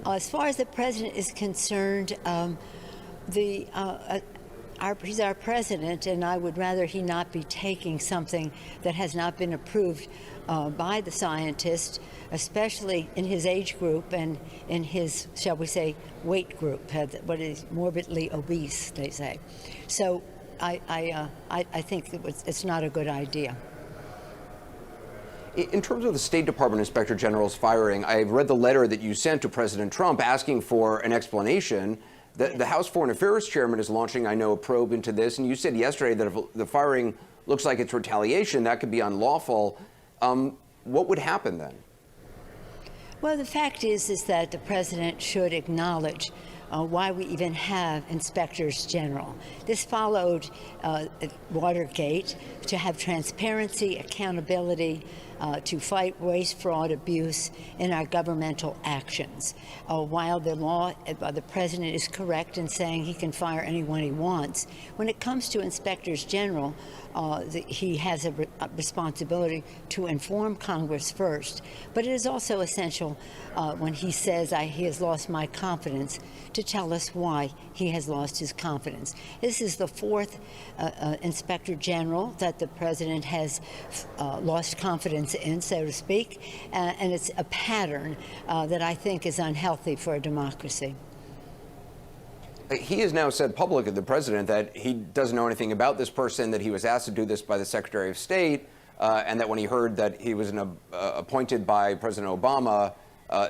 As far as the president is concerned, he's our president, and I would rather he not be taking something that has not been approved by the scientists, especially in his age group and in his, shall we say, weight group, what is morbidly obese, they say. So I think it's not a good idea. In terms of the State Department Inspector General's firing, I've read the letter that you sent to President Trump asking for an explanation. The House Foreign Affairs Chairman is launching, I know, a probe into this, and you said yesterday that if the firing looks like it's retaliation, that could be unlawful. What would happen then? Well, the fact is that the president should acknowledge why we even have inspectors general. This followed Watergate to have transparency, accountability, to fight waste, fraud, abuse in our governmental actions. While the president is correct in saying he can fire anyone he wants, when it comes to inspectors general, he has a responsibility to inform Congress first. But it is also essential when he says he has lost my confidence to tell us why he has lost his confidence. This is the fourth inspector general that the president has lost confidence in, so to speak, and it's a pattern that I think is unhealthy for a democracy. He has now said publicly, the president, that he doesn't know anything about this person, that he was asked to do this by the Secretary of State, and that when he heard that he was appointed by President Obama,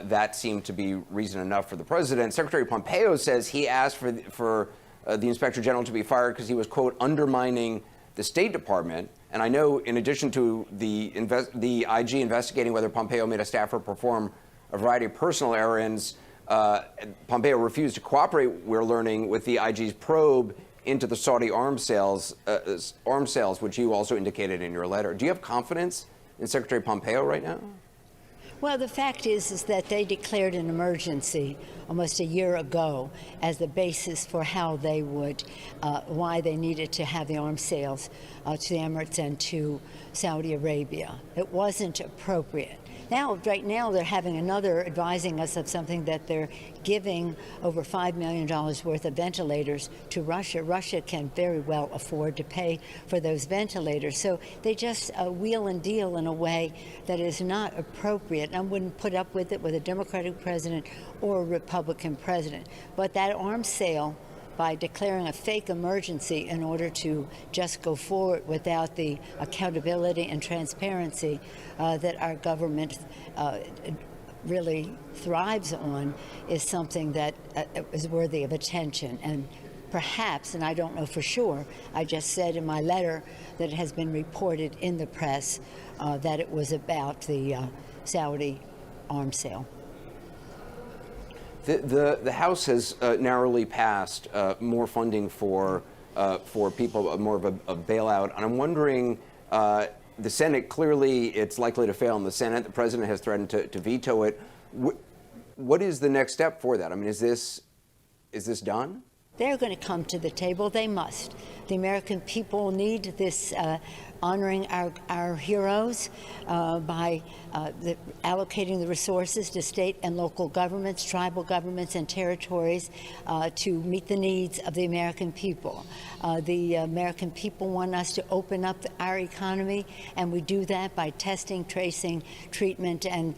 that seemed to be reason enough for the president. Secretary Pompeo says he asked for the Inspector General to be fired because he was, quote, undermining the State Department. And I know, in addition to the IG investigating whether Pompeo made a staffer perform a variety of personal errands, Pompeo refused to cooperate, we're learning, with the IG's probe into the Saudi arms sales, which you also indicated in your letter. Do you have confidence in Secretary Pompeo right now? Well, the fact is that they declared an emergency almost a year ago as the basis for how they would, why they needed to have the arms sales to the Emirates and to Saudi Arabia. It wasn't appropriate. Right now, they're having another advising us of something that they're giving over $5 million worth of ventilators to Russia. Russia can very well afford to pay for those ventilators. So they just wheel and deal in a way that is not appropriate. I wouldn't put up with it with a Democratic president or a Republican president. But that arms sale, by declaring a fake emergency in order to just go forward without the accountability and transparency that our government really thrives on, is something that is worthy of attention. And perhaps, and I don't know for sure, I just said in my letter that it has been reported in the press that it was about the Saudi arms sale. The House has narrowly passed more funding for people, more of a bailout. And I'm wondering, the Senate, clearly it's likely to fail in the Senate. The president has threatened to veto it. What is the next step for that? I mean, is this done? They're going to come to the table. They must. The American people need this honoring our heroes by allocating the resources to state and local governments, tribal governments, and territories to meet the needs of the American people. The American people want us to open up our economy, and we do that by testing, tracing, treatment, and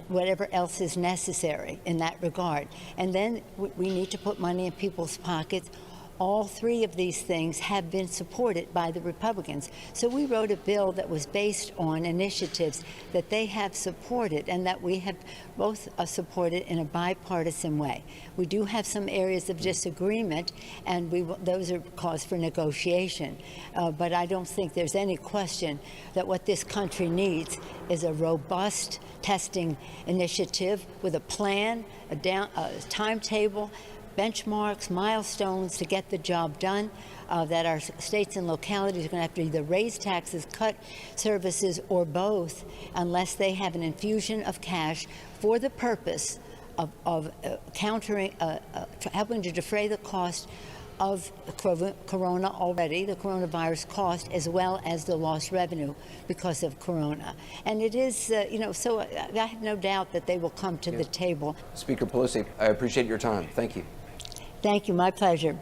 whatever else is necessary in that regard. And then we need to put money in people's pockets. All three of these things have been supported by the Republicans. So we wrote a bill that was based on initiatives that they have supported and that we have both supported in a bipartisan way. We do have some areas of disagreement, and those are cause for negotiation. But I don't think there's any question that what this country needs is a robust testing initiative with a plan, a timetable, benchmarks, milestones to get the job done, that our states and localities are going to have to either raise taxes, cut services, or both, unless they have an infusion of cash for the purpose of countering, helping to defray the cost of corona already, the coronavirus cost, as well as the lost revenue because of corona. And it is, so I have no doubt that they will come to the table. Speaker Pelosi, I appreciate your time. Thank you. Thank you. My pleasure.